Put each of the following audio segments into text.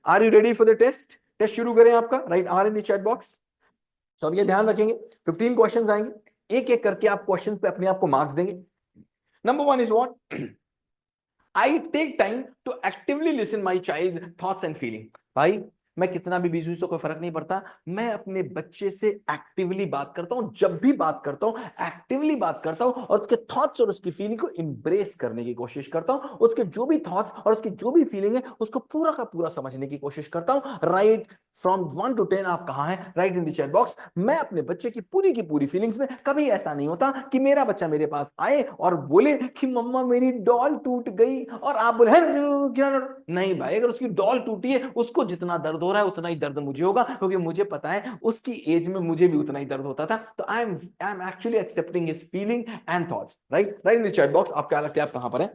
Are you ready for the test? Test शुरू करें आपका, right? R in the chat box. तो अब ये ध्यान रखेंगे 15 क्वेश्चंस आएंगे, एक एक करके आप क्वेश्चन पे अपने आप को मार्क्स देंगे। Number 1 is what? I take time to actively listen my child thoughts and feeling. भाई मैं कितना भी बिजी हूं, कोई फर्क नहीं पड़ता, मैं अपने बच्चे से एक्टिवली बात करता हूं। जब भी बात करता हूं एक्टिवली बात करता हूं और उसके थॉट्स और उसकी फीलिंग को इंब्रेस करने की कोशिश करता हूं। उसके जो भी थॉट्स और उसकी जो भी फीलिंग है उसको पूरा का पूरा समझने की कोशिश करता हूं। राइट फ्रॉम 1 to 10 आप कहां हैं? Right in the chat box. मैं अपने बच्चे की पूरी फीलिंग्स में, कभी ऐसा नहीं होता कि मेरा बच्चा मेरे पास आए और बोले कि मम्मा मेरी डॉल टूट गई और आप बोले क्या? नहीं भाई, अगर उसकी डॉल टूटी है उसको जितना दर्द हो रहा है उतना ही दर्द मुझे होगा, क्योंकि मुझे पता है उसकी एज में मुझे भी उतना ही दर्द होता था। तो I am actually accepting his feeling and thoughts. Right in the chat box. आप क्या लगता है आप कहां पर है?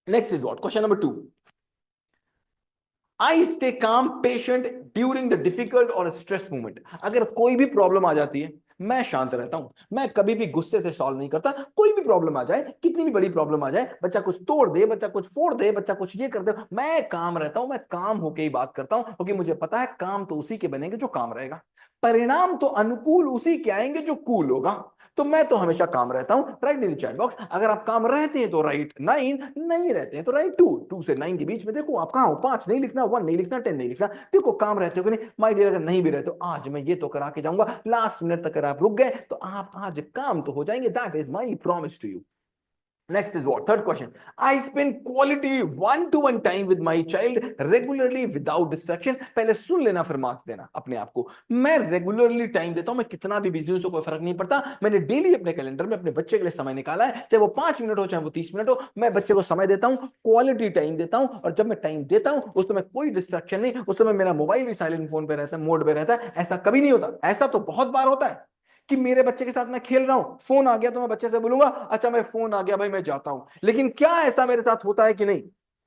Next is what? Question number 2। I stay calm patient during the difficult और स्ट्रेस मोमेंट। अगर कोई भी प्रॉब्लम आ जाती है मैं शांत रहता हूं। मैं कभी भी गुस्से से सॉल्व नहीं करता। कोई भी प्रॉब्लम आ जाए, कितनी भी बड़ी प्रॉब्लम आ जाए, बच्चा कुछ तोड़ दे, बच्चा कुछ फोड़ दे, बच्चा कुछ ये कर दे, मैं काम रहता हूं। मैं काम होके ही बात करता हूं, क्योंकि मुझे पता है काम तो उसी के बनेंगे जो काम रहेगा, परिणाम तो अनुकूल उसी के आएंगे जो कूल होगा। तो मैं तो हमेशा काम रहता हूं। राइट इन चैट बॉक्स। अगर आप काम रहते हैं तो राइट 9, नहीं रहते हैं तो राइट 2। 2 से 9 के बीच में देखो आप कहां हो। 5 नहीं लिखना, 1 नहीं लिखना, 10 नहीं लिखना। देखो काम रहते हो कि नहीं माय डियर। अगर नहीं भी रहते हो आज मैं ये तो करा के जाऊंगा, लास्ट मिनट तक अगर आप रुक गए तो आप आज काम तो हो जाएंगे। That is my promise to you. Next is what? Third question. I spend quality one-to-one time with my child regularly without distraction. पहले सुन लेना फिर मार्क्स देना अपने आप को। मैं रेगुलरली टाइम देता हूं, मैं कितना भी बिजी हूं उससे कोई फर्क नहीं पड़ता। मैंने डेली अपने कैलेंडर में अपने बच्चे के लिए समय निकाला है, चाहे वो 5 मिनट हो चाहे वो 30 मिनट हो। मैं बच्चे को समय देता हूं, क्वालिटी टाइम देता हूं। और जब मैं टाइम देता हूं उस समय कोई डिस्ट्रैक्शन नहीं, उस समय मेरा मोबाइल भी साइलेंट फोन पे रहता है, मोड पे रहता है। ऐसा कभी नहीं होता। ऐसा तो बहुत बार होता है कि मेरे बच्चे के साथ मैं खेल रहा हूं, फोन आ गया तो मैं बच्चे से बोलूंगा अच्छा मैं फोन आ गया भाई मैं जाता हूं। लेकिन क्या ऐसा मेरे साथ होता है कि नहीं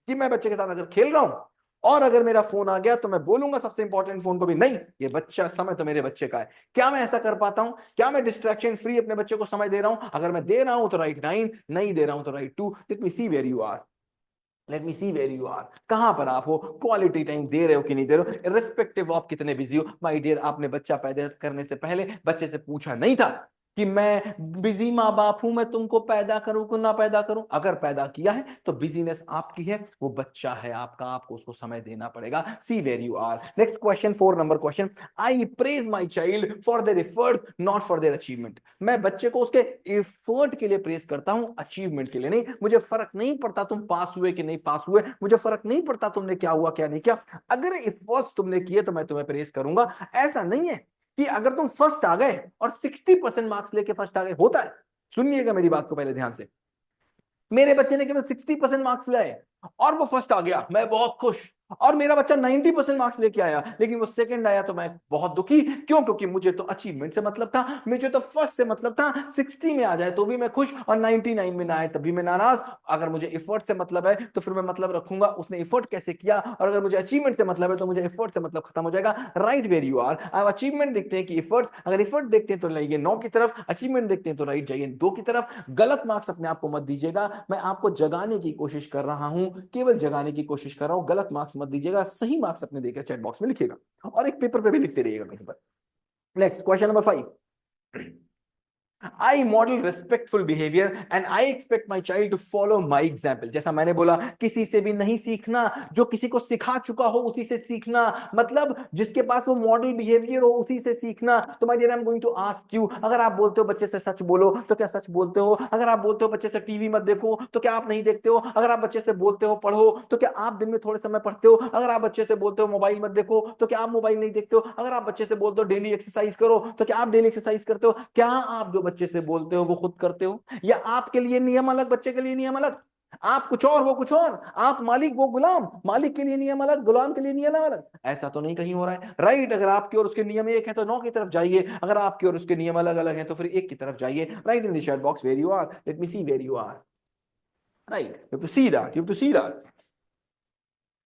कि मैं बच्चे के साथ अगर खेल रहा हूं और अगर मेरा फोन आ गया तो मैं बोलूंगा सबसे इंपॉर्टेंट फोन को भी नहीं, ये बच्चा समय तो मेरे बच्चे का है? क्या मैं ऐसा कर पाता हूं? क्या मैं डिस्ट्रैक्शन फ्री अपने बच्चे को समय दे रहा हूं? अगर मैं दे रहा हूं तो राइट 9, नहीं दे रहा हूं तो write 2। Let me see where you are. Let me see where you are. कहां पर आप हो? क्वालिटी टाइम दे रहे हो कि नहीं दे रहे हो? इर्रेस्पेक्टिव ऑफ कितने बिजी हो। माय डियर आपने बच्चा पैदा करने से पहले बच्चे से पूछा नहीं था कि मैं बिजी माँ बाप हूं, मैं तुमको पैदा करूं कि ना पैदा करूं? अगर पैदा किया है तो बिजीनेस आपकी है, वो बच्चा है आपका, आपको उसको समय देना पड़ेगा। See where you are. Next question, 4 number question. I praise my child for their effort not for their achievement. मैं बच्चे को उसके एफर्ट के लिए प्रेज करता हूं, अचीवमेंट के लिए नहीं। मुझे फर्क नहीं पड़ता तुम पास हुए कि नहीं पास हुए, मुझे फर्क नहीं पड़ता तुमने क्या हुआ क्या नहीं किया। अगर एफर्ट्स तुमने किए तो मैं तुम्हें प्रेज करूंगा। ऐसा नहीं है कि अगर तुम फर्स्ट आ गए और 60% मार्क्स लेके फर्स्ट आ गए, होता है। सुनिएगा मेरी बात को पहले ध्यान से। मेरे बच्चे ने केवल 60% मार्क्स लाए और वो फर्स्ट आ गया, मैं बहुत खुश। और मेरा बच्चा 90% मार्क्स लेके आया लेकिन वो सेकंड आया तो मैं बहुत दुखी। क्यों? क्योंकि मुझे तो अचीवमेंट से मतलब था, मुझे तो फर्स्ट से मतलब था। 60 में आ जाए तो भी मैं खुश और 99 में ना आए तभी मैं नाराज। अगर मुझे एफर्ट से मतलब है तो फिर मैं मतलब रखूंगा उसने एफर्ट कैसे किया। और अगर मुझे अचीवमेंट से मतलब है तो मुझे एफर्ट से मतलब खत्म हो जाएगा। Right where you are. आप अचीवमेंट देखते हैं कि एफर्ट्स, अगर एफर्ट देखते हैं तो लाइए 9 की तरफ, अचीवमेंट देखते हैं तो राइट जाइए 2 की तरफ। गलत मार्क्स अपने आप को मत दीजिएगा। मैं आपको जगाने की कोशिश कर रहा हूं, केवल जगाने की कोशिश कर रहा हूं। गलत मार्क्स मत दीजिएगा, सही मार्क्स अपने देकर चैट बॉक्स में लिखिएगा और एक पेपर पे भी लिखते रहिएगा कहीं पर। Next question number 5। I model respectful behavior and I expect my child to follow my example। जैसा मैंने बोला किसी से भी नहीं सीखना, जो किसी को सिखा चुका हो उसी से सीखना। मतलब जिसके पास वो मॉडल बिहेवियर हो उसी से सीखना। तो my dear I am going to ask you, अगर आप बोलते हो बच्चे से सच बोलो तो क्या सच बोलते हो? अगर आप बोलते हो बच्चे से टीवी मत देखो तो क्या आप नहीं देखते हो? अगर आप बच्चे से बोलते हो पढ़ो तो क्या आप दिन में थोड़े समय पढ़ते हो? अगर आप बच्चे से बोलते हो मोबाइल मत देखो तो क्या आप मोबाइल नहीं देखते हो? अगर आप बच्चे से बोलते हो डेली एक्सरसाइज करो तो क्या आप डेली एक्सरसाइज करते हो? क्या आप जो बच्चे से बोलते हो वो खुद करते हो? या आपके लिए नियम अलग बच्चे के लिए नियम अलग? आप कुछ और वो कुछ और, आप मालिक वो गुलाम, मालिक के लिए नियम अलग गुलाम के लिए नियम अलग। ऐसा तो नहीं कहीं हो रहा है। राइट अगर आपकी और उसके नियम एक है तो 9 की तरफ जाइए, अगर आपकी और उसके नियम अलग अलग हैं तो फिर 1 की तरफ जाइए। Write in the chat box where you are. Let me see where you are. Right, you have to see that, you have to see that.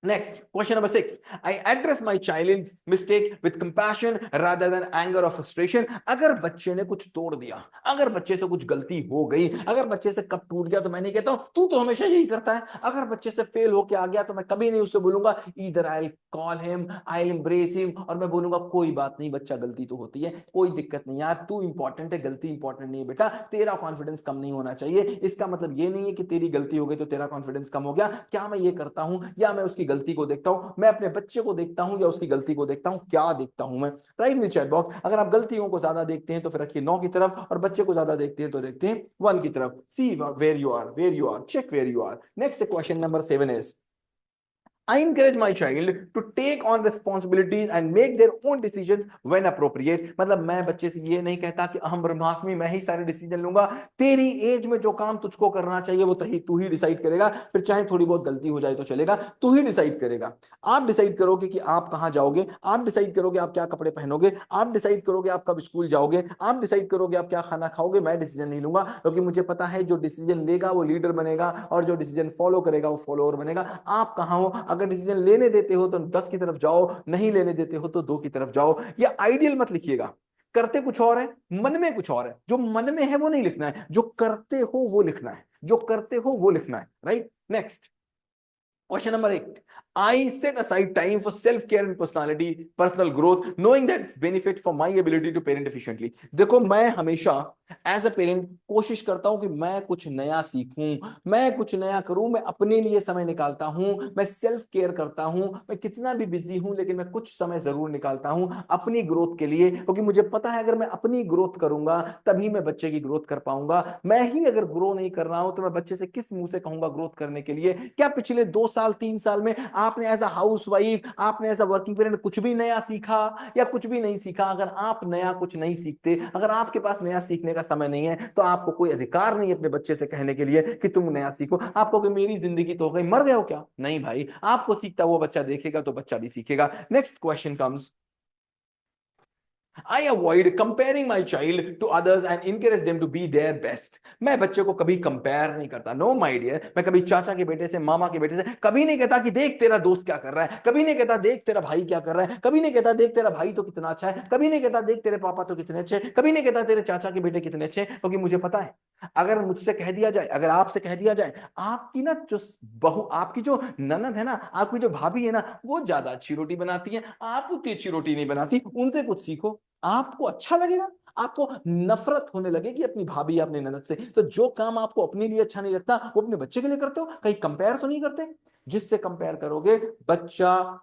Next, question number 6. I address my child's mistake with compassion rather than anger or frustration. अगर बच्चे ने कुछ तोड़ दिया, अगर बच्चे से कुछ गलती हो गई, अगर बच्चे से कप टूट गया, तो मैं नहीं कहता हूं तू तो हमेशा यही करता है। अगर बच्चे से फेल होके आ गया तो मैं कभी नहीं उससे बोलूंगा इधर I call him, I embrace him, और मैं बोलूंगा कोई बात नहीं बच्चा, गलती तो होती है, कोई दिक्कत नहीं यार, तू इंपॉर्टेंट है, गलती इंपॉर्टेंट नहीं है बेटा, तेरा कॉन्फिडेंस कम नहीं होना चाहिए। इसका मतलब ये नहीं है कि तेरी गलती हो गई तो तेरा कॉन्फिडेंस कम हो गया। क्या मैं ये करता हूं, या मैं उसकी गलती को देखता हूं, मैं अपने बच्चे को देखता हूं या उसकी गलती को देखता हूं, क्या देखता हूं मैं? Right in the chat box. अगर आप गलतियों को ज्यादा देखते हैं तो फिर रखिए 9 की तरफ, और बच्चे को ज्यादा देखते हैं तो देखते हैं 1 की तरफ। See where you are, where you are, check where you are. Next question number 7 is I encourage my child to take on responsibilities and make their own decisions when appropriate. मतलब मैं बच्चे से ये नहीं कहता कि अहम ब्रह्मास्मि मैं ही सारे डिसीजन लूंगा। तेरी एज में जो काम तुझको करना चाहिए वो तू ही डिसाइड करेगा, फिर चाहे थोड़ी बहुत गलती हो जाए तो चलेगा, तू ही डिसाइड करेगा। आप डिसाइड करोगे कि आप कहाँ जाओगे, आप डिसाइड करोगे आप क्या कपड़े पहनोगे, आप डिसाइड करोगे आप कब स्कूल जाओगे, आप डिसाइड करोगे आप क्या खाना खाओगे। मैं डिसीजन नहीं लूंगा, क्योंकि मुझे पता है जो डिसीजन लेगा वो लीडर बनेगा, और जो डिसीजन फॉलो करेगा वो फॉलोअर बनेगा। आप कहाँ हो? अगर डिसीजन लेने देते हो तो 10 की तरफ जाओ, नहीं लेने देते हो तो 2 की तरफ जाओ। ये आइडियल मत लिखिएगा, करते कुछ और है, मन में कुछ और है। जो मन में है वो नहीं लिखना है, जो करते हो वो लिखना है, जो करते हो वो लिखना है। Right, next question number 8. I set aside time for self-care and personal growth, knowing that it's benefit for my ability to parent efficiently. देखो मैं हमेशा एज अ पेरेंट कोशिश करता हूं कि मैं कुछ नया सीखूं, मैं कुछ नया करूं, मैं अपने लिए समय निकालता हूं, मैं सेल्फ केयर करता हूं। मैं कितना भी बिजी हूं लेकिन मैं कुछ समय जरूर निकालता हूं अपनी ग्रोथ के लिए, क्योंकि मुझे पता है अगर मैं अपनी ग्रोथ करूंगा तभी मैं बच्चे की ग्रोथ कर पाऊंगा। मैं ही अगर ग्रो नहीं कर रहा हूं तो मैं बच्चे से किस मुंह से कहूंगा ग्रोथ करने के लिए? क्या पिछले 2 साल 3 साल में आपने एज अ हाउस वाइफ, आपने एज अ वर्किंग पेरेंट कुछ भी नया सीखा या कुछ भी नहीं सीखा? अगर आप नया कुछ नहीं सीखते, अगर आपके पास नया सीखने का समय नहीं है, तो आपको कोई अधिकार नहीं अपने बच्चे से कहने के लिए कि तुम नया सीखो। आपको कि मेरी जिंदगी तो हो गई, मर गए हो क्या? नहीं भाई, आपको सीखता वो बच्चा देखेगा तो बच्चा भी सीखेगा। Next question comes, I avoid comparing my child to others and encourage them to be their best. मैं बच्चे को कभी कंपेयर नहीं करता, नो माय डियर। मैं कभी चाचा के बेटे से, मामा के बेटे से कभी नहीं कहता कि देख तेरा दोस्त क्या कर रहा है, कभी नहीं कहता देख तेरा भाई क्या कर रहा है, कभी नहीं कहता देख तेरा भाई तो कितना अच्छा है, कभी नहीं कहता देख तेरे पापा तो कितने अच्छे, कभी नहीं कहता तेरे चाचा के बेटे कितने अच्छे, क्योंकि मुझे पता है अगर मुझसे कह दिया जाए, अगर आपसे कह दिया जाए आपकी ना जो बहू, आपकी जो ननद है ना, आपकी जो भाभी है ना, वो ज्यादा अच्छी रोटी बनाती है, आप उतनी अच्छी रोटी नहीं बनाती, उनसे कुछ सीखो, आपको अच्छा लगेगा। आपको नफरत होने लगेगी अपनी भाभी या अपनी ननद से। तो जो काम आपको अपने लिए अच्छा नहीं लगता वो अपने बच्चे के लिए करते हो, कहीं कंपेयर तो नहीं करते? जिससे कंपेयर करोगे बच्चा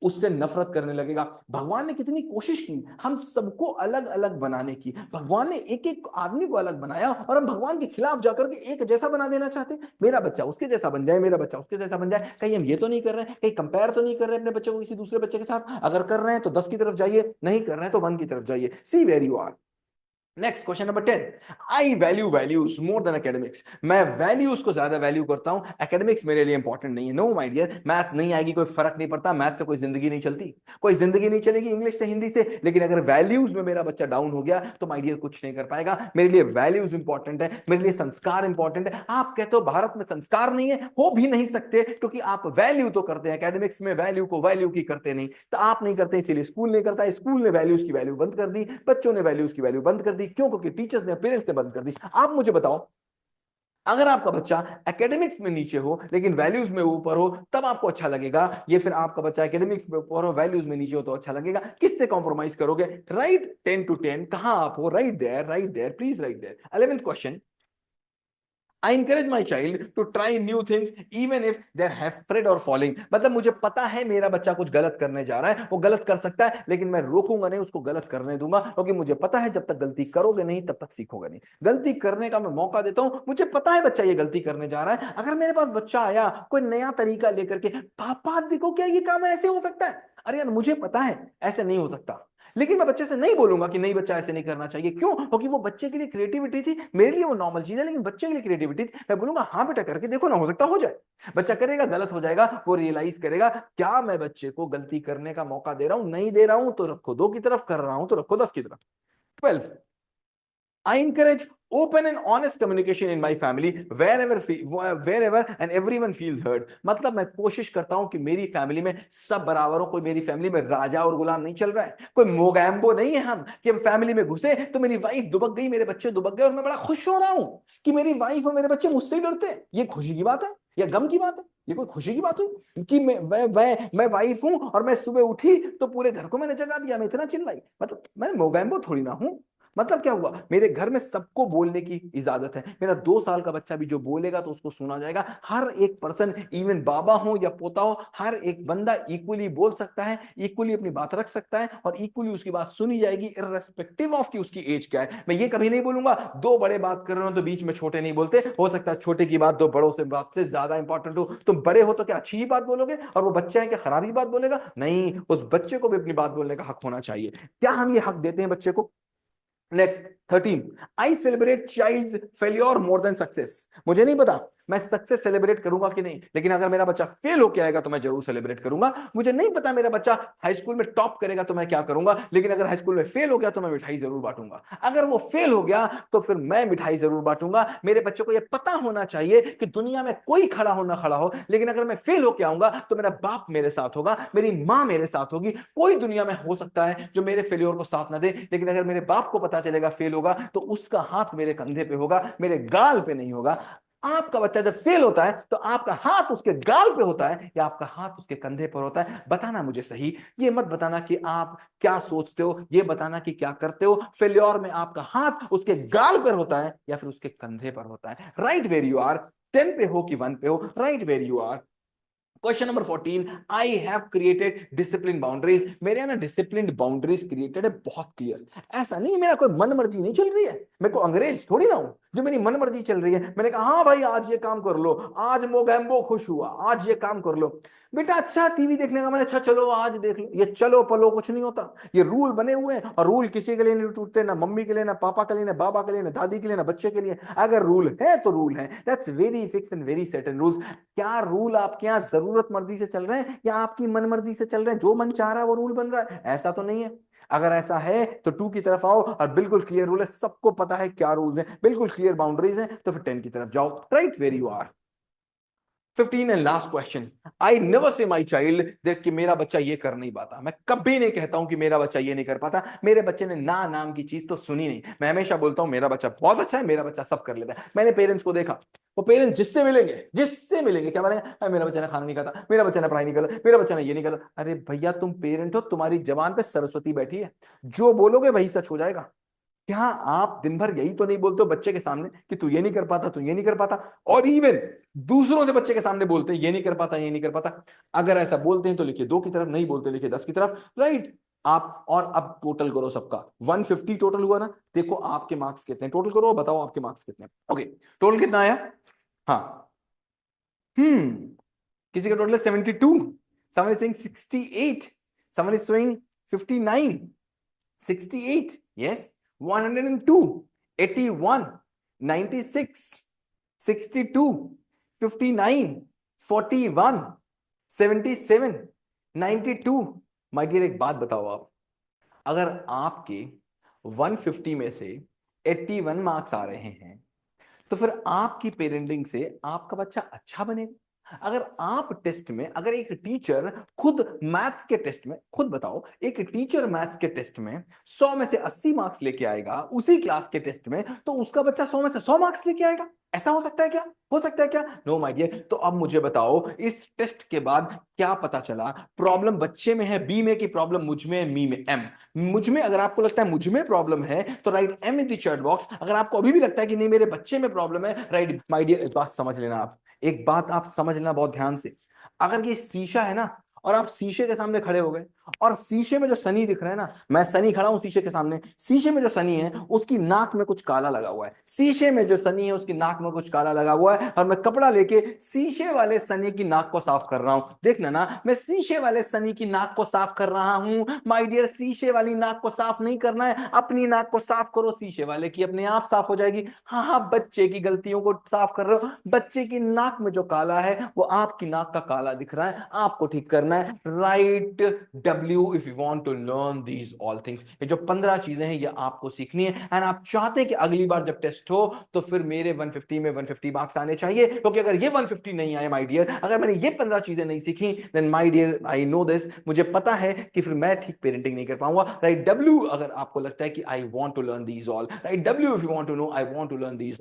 उससे नफरत करने लगेगा। भगवान ने कितनी कोशिश की हम सबको अलग अलग बनाने की, भगवान ने एक एक आदमी को अलग बनाया, और हम भगवान के खिलाफ जाकर के एक जैसा बना देना चाहते। मेरा बच्चा उसके जैसा बन जाए, मेरा बच्चा उसके जैसा बन जाए। कहीं हम ये तो नहीं कर रहे हैं, कहीं कंपेयर तो नहीं कर रहे हैं अपने बच्चे को किसी दूसरे बच्चे के साथ? अगर कर रहे हैं तो 10 की तरफ जाइए, नहीं कर रहे हैं तो 1 की तरफ जाइए। See where you are. Next question number 10. I value values more than academics. मैं वैल्यूज को ज्यादा वैल्यू करता हूं, एकेडमिक्स मेरे लिए इंपॉर्टेंट नहीं है। नो माय डियर, मैथ्स नहीं आएगी कोई फर्क नहीं पड़ता, मैथ्स से कोई जिंदगी नहीं चलती, कोई जिंदगी नहीं चलेगी इंग्लिश से हिंदी से, लेकिन अगर वैल्यूज में मेरा बच्चा डाउन हो गया तो माय डियर कुछ नहीं कर पाएगा। मेरे लिए वैल्यूज इंपॉर्टेंट है, मेरे लिए संस्कार इंपॉर्टेंट है। आप कहते हो भारत में संस्कार नहीं है, हो भी नहीं सकते, क्योंकि आप वैल्यू तो करते हैं, एकेडमिक्स में वैल्यू को वैल्यू की करते नहीं। तो आप नहीं करते इसीलिए स्कूल नहीं करता, स्कूल ने वैल्यूज की वैल्यू बंद कर दी, बच्चों ने वैल्यूज की वैल्यू बंद कर दी। क्यों? क्योंकि टीचर्स ने, पेरेंट्स ने बंद कर दी। आप मुझे बताओ, अगर आपका बच्चा एकेडमिक्स में नीचे हो लेकिन वैल्यूज में ऊपर हो तब आपको अच्छा लगेगा, ये फिर आपका बच्चा एकेडमिक्स में ऊपर हो वैल्यूज में नीचे हो तो अच्छा लगेगा? किससे कॉम्प्रोमाइज करोगे? राइट 10 to 10, कहां आप हो? Write there, write there, please write there. 11th question. I encourage my child to try new things even if they're afraid or falling. मतलब मुझे पता है मेरा बच्चा कुछ गलत करने जा रहा है, वो गलत कर सकता है, लेकिन मैं रोकूंगा नहीं, उसको गलत करने दूंगा, क्योंकि मुझे पता है जब तक गलती करोगे नहीं तब तक सीखोगे नहीं। गलती करने का मैं मौका देता हूं, मुझे पता है बच्चा ये गलती करने जा रहा है। अगर मेरे पास बच्चा आया कोई नया तरीका लेकर के, पापा देखो क्या ये काम ऐसे हो सकता है, अरे यार मुझे पता है ऐसे नहीं हो सकता, लेकिन मैं बच्चे से नहीं बोलूंगा कि नहीं बच्चा ऐसे नहीं करना चाहिए। क्यों? क्योंकि वो बच्चे के लिए क्रिएटिविटी थी, मेरे लिए वो नॉर्मल चीज है, लेकिन बच्चे के लिए क्रिएटिविटी थी। मैं बोलूंगा हाँ बेटा करके देखो ना, हो सकता हो जाए। बच्चा करेगा, गलत हो जाएगा, वो रियलाइज करेगा क्या मैं बच्चे को गलती करने का मौका दे रहा हूं, नहीं दे रहा हूं तो रखो 2 की तरफ, कर रहा हूं तो रखो 10 की तरफ। 12. I encourage open and honest communication in my family wherever and everyone feels heard. मतलब मैं कोशिश करता हूं कि मेरी फैमिली में सब बराबर हो, कोई मेरी फैमिली में राजा और गुलाम नहीं चल रहा है, कोई मोगैम्बो नहीं है हम कि हम फैमिली में घुसे तो मेरी वाइफ दुबक गई, मेरे बच्चे दुबक गए और मैं बड़ा खुश हो रहा हूं कि मेरी वाइफ और मेरे बच्चे मुझसे ही डरते हैं। ये खुशी की बात है या गम की बात है? ये कोई खुशी की बात हुई कि मैं वाइफ हूं और मैं सुबह उठी तो पूरे घर को मैंने जगा दिया, मैं इतना चिल्लाई? मतलब मैं मोगैम्बो थोड़ी ना हूं। मतलब क्या हुआ, मेरे घर में सबको बोलने की इजाजत है। मेरा 2 साल का बच्चा भी जो बोलेगा तो उसको सुना जाएगा। हर एक पर्सन, इवन बाबा हो या पोता हो, हर एक बंदा इक्वली बोल सकता है, इक्वली अपनी बात रख सकता है और इक्वली उसकी बात सुनी जाएगी, इररेस्पेक्टिव ऑफ की उसकी एज क्या है। मैं ये कभी नहीं बोलूंगा दो बड़े बात कर रहे हो तो बीच में छोटे नहीं बोलते, हो सकता है छोटे की बात दो बड़ों से बात से ज्यादा इंपॉर्टेंट हो। तुम बड़े हो तो क्या अच्छी ही बात बोलोगे और वो बच्चा है क्या खराब ही बात बोलेगा? नहीं, उस बच्चे को भी अपनी बात बोलने का हक होना चाहिए। क्या हम ये हक देते हैं बच्चे को? Next 13, I celebrate child's failure more than success. मुझे नहीं पता मैं सक्सेस सेलिब्रेट करूंगा कि नहीं, लेकिन अगर मेरा बच्चा फेल होके आएगा तो मैं जरूर सेलिब्रेट करूंगा। मुझे नहीं पता मेरा बच्चा हाई स्कूल में टॉप करेगा तो मैं क्या करूंगा, लेकिन अगर हाई स्कूल में फेल हो गया तो मैं मिठाई जरूर बांटूंगा। अगर वो फेल हो गया तो फिर मैं मिठाई जरूर बांटूंगा। मेरे बच्चों को यह पता होना चाहिए कि दुनिया में कोई खड़ा हो ना खड़ा हो, लेकिन अगर मैं फेल होके आऊंगा तो मेरा बाप मेरे साथ होगा, मेरी माँ मेरे साथ होगी। कोई दुनिया में हो सकता है जो मेरे फेलियर को साथ ना दे, लेकिन अगर मेरे बाप को पता चलेगा फेल होगा तो उसका हाथ मेरे कंधे पे होगा, मेरे गाल पे नहीं होगा। आपका बच्चा जब फेल होता है तो आपका हाथ उसके गाल पे होता है या आपका हाथ उसके कंधे पर होता है? बताना मुझे सही। ये मत बताना कि आप क्या सोचते हो, ये बताना कि क्या करते हो। फेल्योर में आपका हाथ उसके गाल पर होता है या फिर उसके कंधे पर होता है। राइट वेर यू आर, 10 पे हो कि 1 पे हो, write where you are. Question number 14, I have created discipline boundaries. मेरे यहाँ ना डिसिप्लिन बाउंड्रीज क्रिएटेड है, बहुत क्लियर। ऐसा नहीं मेरा कोई मन मर्जी नहीं चल रही है, मैं को अंग्रेज थोड़ी ना हूं जो मेरी मन मर्जी चल रही है। मैंने कहा हाँ भाई आज ये काम कर लो, आज मोगैम्बो खुश हुआ, आज ये काम कर लो। बेटा अच्छा टीवी देखने का, मैंने अच्छा चलो आज देख लो। ये चलो पलो कुछ नहीं होता, ये रूल बने हुए हैं और रूल किसी के लिए नहीं टूटते, ना मम्मी के लिए, ना पापा के लिए, ना बाबा के लिए, ना दादी के लिए, ना बच्चे के लिए। अगर रूल है तो रूल है, that's very fix and very set and rules. क्या रूल आपके यहाँ जरूरत मर्जी से चल रहे हैं या आपकी मन मर्जी से चल रहे हैं? जो मन चाह रहा है वो रूल बन रहा है? ऐसा तो नहीं है। अगर ऐसा है तो 2 की तरफ आओ और बिल्कुल क्लियर रूल है, सबको पता है क्या रूल्स हैं, बिल्कुल क्लियर बाउंड्रीज हैं, तो फिर 10 की तरफ जाओ, write where you are. 15 and last question, I never say my child देख कि मेरा बच्चा ये कर नहीं पाता। मैं कभी नहीं कहता हूं कि मेरा बच्चा ये नहीं कर पाता। मेरे बच्चे ने ना नाम की चीज तो सुनी नहीं। मैं हमेशा बोलता हूं मेरा बच्चा बहुत अच्छा है, मेरा बच्चा सब कर लेता है। मैंने पेरेंट्स को देखा, वो पेरेंट्स जिससे मिलेंगे क्या बोलेंगे? मेरा बच्चा ने खाना नहीं खाता, मेरा बच्चा ने पढ़ाई नहीं करता, मेरा बच्चा ने ये नहीं करता। अरे भैया तुम पेरेंट हो, तुम्हारी जबान पे सरस्वती बैठी है, जो बोलोगे वही सच हो जाएगा। क्या आप दिन भर यही तो नहीं बोलते हो बच्चे के सामने कि तू ये नहीं कर पाता, तू ये नहीं कर पाता? और इवन दूसरों से बच्चे के सामने बोलते हैं ये नहीं कर पाता, ये नहीं कर पाता। अगर ऐसा बोलते हैं तो लिखिए 2 की तरफ, नहीं बोलते लिखिए 10 की तरफ, राइट। आप और अब टोटल करो सबका, 150 टोटल हुआ ना। देखो आपके मार्क्स कितने, टोटल करो बताओ आपके मार्क्स कितने। ओके, टोटल कितना आया? हाँ, किसी का टोटल है 72, someone is saying 68, someone is showing 59, 68, yes, 102, 81, 96, 62, 59, 41, 77, 92। My dear एक बात बताओ आप, अगर आपके 150 में से 81 मार्क्स आ रहे हैं तो फिर आपकी पेरेंटिंग से आपका बच्चा अच्छा बनेगा। अगर आप टेस्ट में, अगर एक टीचर खुद मैथ्स के टेस्ट में, खुद बताओ एक टीचर मैथ्स के टेस्ट में 100 में से 80 मार्क्स लेके आएगा उसी क्लास के टेस्ट में, तो उसका बच्चा 100 में से 100 मार्क्स लेके आएगा? ऐसा हो सकता है क्या? हो सकता है क्या? No my dear. तो अब मुझे बताओ इस टेस्ट के बाद क्या पता चला? प्रॉब्लम बच्चे में है बी में की प्रॉब्लम मुझ में है मी में एम? मुझ में, अगर आपको लगता है मुझ में प्रॉब्लम है तो write M in the chat box. अगर आपको अभी भी लगता है कि नहीं मेरे बच्चे में प्रॉब्लम है, राइट माय डियर एक बात समझ लेना, आप एक बात आप समझ लेना बहुत ध्यान से। अगर ये शीशा है ना और आप शीशे के सामने खड़े हो गए और शीशे में जो सनी दिख रहा है ना, मैं सनी खड़ा हूं शीशे के सामने, शीशे में जो सनी है उसकी नाक में कुछ काला लगा हुआ है, शीशे में जो सनी है उसकी नाक में कुछ काला लगा हुआ है, और मैं कपड़ा लेके शीशे वाले सनी की नाक को साफ कर रहा हूं। देखना ना, मैं शीशे वाले सनी की नाक को साफ कर रहा हूं। माय डियर शीशे वाली नाक को साफ नहीं करना है, अपनी नाक को साफ करो, शीशे वाले की अपने आप साफ हो जाएगी। हाँ हाँ, बच्चे की गलतियों को साफ कर रहे हो, बच्चे की नाक में जो काला है वो आपकी नाक का काला दिख रहा है, आपको ठीक करना है। है, right W if you want to learn these all things। ये जो 15 चीजें हैं ये आपको सीखनी है, एंड आप चाहते हैं कि अगली बार जब टेस्ट हो तो फिर मेरे 150 में 150 मार्क्स आने चाहिए, क्योंकि अगर ये 150 नहीं आए माय डियर, अगर मैंने ये 15 चीजें नहीं सीखी, then my dear I know this, मुझे पता है कि फिर मैं ठीक पेरेंटिंग नहीं कर पाऊंगा। राइट W अगर आपको लगता है कि I want to learn these all, write W if you want to know I want to learn these